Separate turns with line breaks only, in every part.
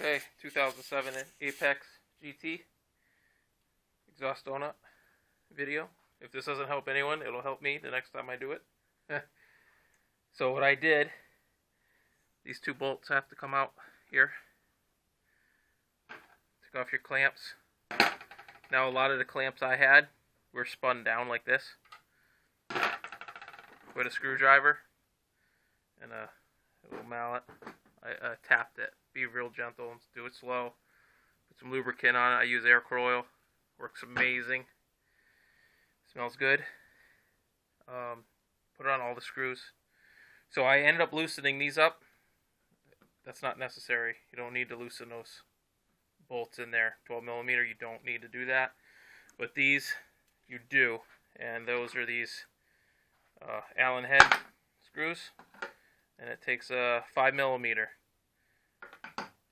Okay, 2007 Apex GT exhaust donut video. If this doesn't help anyone, it'll help me the next time I do it. So what I did, these two bolts have to come out here. Take off your clamps. Now a lot of the clamps I had were spun down like this with a screwdriver and a little mallet. I tapped it. Be real gentle and do it slow. Put some lubricant on it. I use air oil. Works amazing. Smells good. Put it on all the screws. So I ended up loosening these up. That's not necessary. You don't need to loosen those bolts in there. 12mm, you don't need to do that. But these, you do. And those are these Allen head screws. And it takes a 5mm.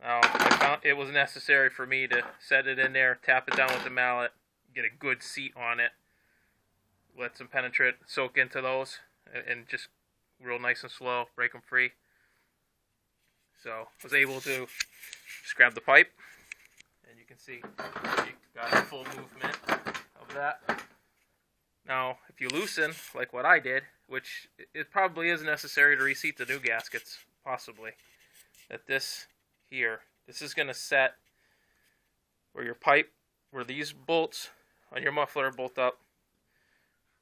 Now, I found it was necessary for me to set it in there, tap it down with the mallet, get a good seat on it, let some penetrate soak into those, and just real nice and slow, break them free. So I was able to just grab the pipe, and you can see you got a full movement of that. Now, if you loosen, like what I did, which it probably is necessary to reseat the new gaskets, possibly, that this here, this is going to set where your pipe, where these bolts on your muffler bolt up.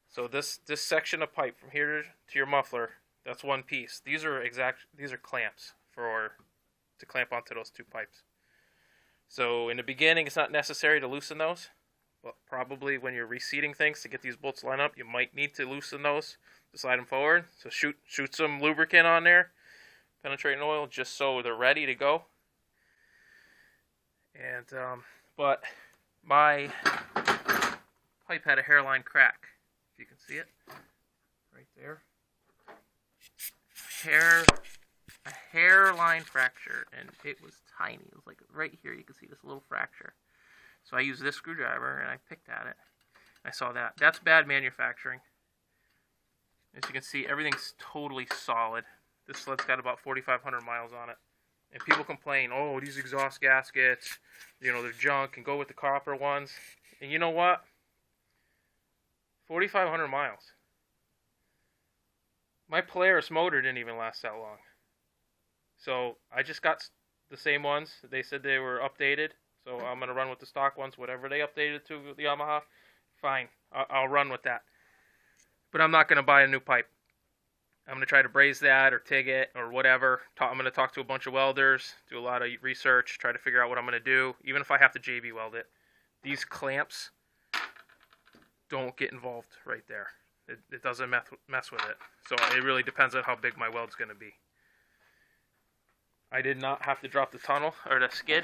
So this section of pipe from here to your muffler, that's one piece. These are clamps to clamp onto those two pipes. So in the beginning, it's not necessary to loosen those, but probably when you're reseating things to get these bolts lined up, you might need to loosen those to slide them forward. So shoot some lubricant on there, penetrating oil, just so they're ready to go. And but my pipe had a hairline crack, if you can see it, right there. A hairline fracture, and it was tiny. It was like right here. You can see this little fracture. So I used this screwdriver and I picked at it. I saw that. That's bad manufacturing. As you can see, everything's totally solid. This sled's got about 4,500 miles on it. And people complain, oh, these exhaust gaskets, you know, they're junk, and go with the copper ones. And you know what? 4,500 miles. My Polaris motor didn't even last that long. So I just got the same ones. They said they were updated. So I'm going to run with the stock ones. Whatever they updated to the Yamaha, fine. I'll run with that. But I'm not going to buy a new pipe. I'm going to try to braze that or TIG it or whatever. I'm going to talk to a bunch of welders, do a lot of research, try to figure out what I'm going to do, even if I have to JB weld it. These clamps don't get involved right there. It doesn't mess with it. So it really depends on how big my weld's going to be. I did not have to drop the tunnel or the skid.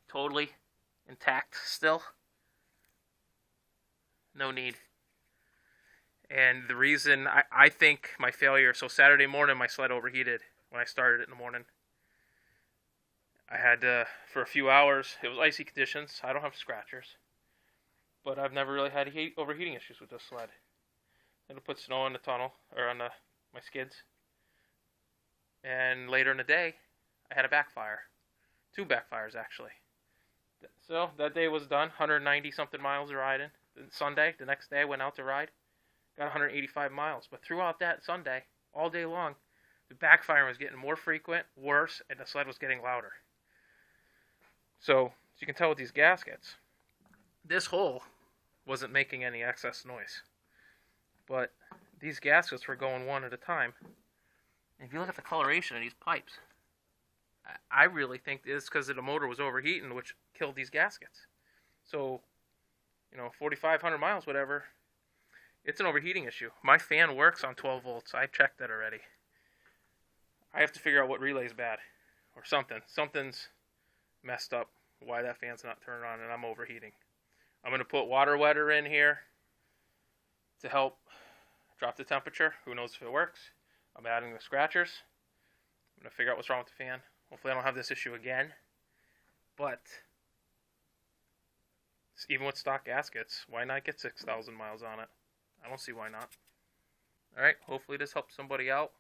Totally intact still. No need. And the reason, I think my failure, so Saturday morning my sled overheated when I started it in the morning. I had for a few hours, it was icy conditions. I don't have scratchers. But I've never really had overheating issues with this sled. It'll put snow in the tunnel, or on my skids. And later in the day, I had a backfire. 2 backfires, actually. So that day was done, 190 something miles of riding. Then Sunday, the next day I went out to ride. Got 185 miles. But throughout that Sunday, all day long, the backfiring was getting more frequent, worse, and the sled was getting louder. So, as you can tell with these gaskets, this hole wasn't making any excess noise. But these gaskets were going one at a time. And if you look at the coloration of these pipes, I really think it's because the motor was overheating, which killed these gaskets. So, 4,500 miles, whatever, it's an overheating issue. My fan works on 12 volts. I checked that already. I have to figure out what relay's bad or something. Something's messed up, why that fan's not turning on, and I'm overheating. I'm going to put water wetter in here to help drop the temperature. Who knows if it works. I'm adding the scratchers. I'm going to figure out what's wrong with the fan. Hopefully I don't have this issue again. But even with stock gaskets, why not get 6,000 miles on it? I don't see why not. Alright, hopefully this helps somebody out.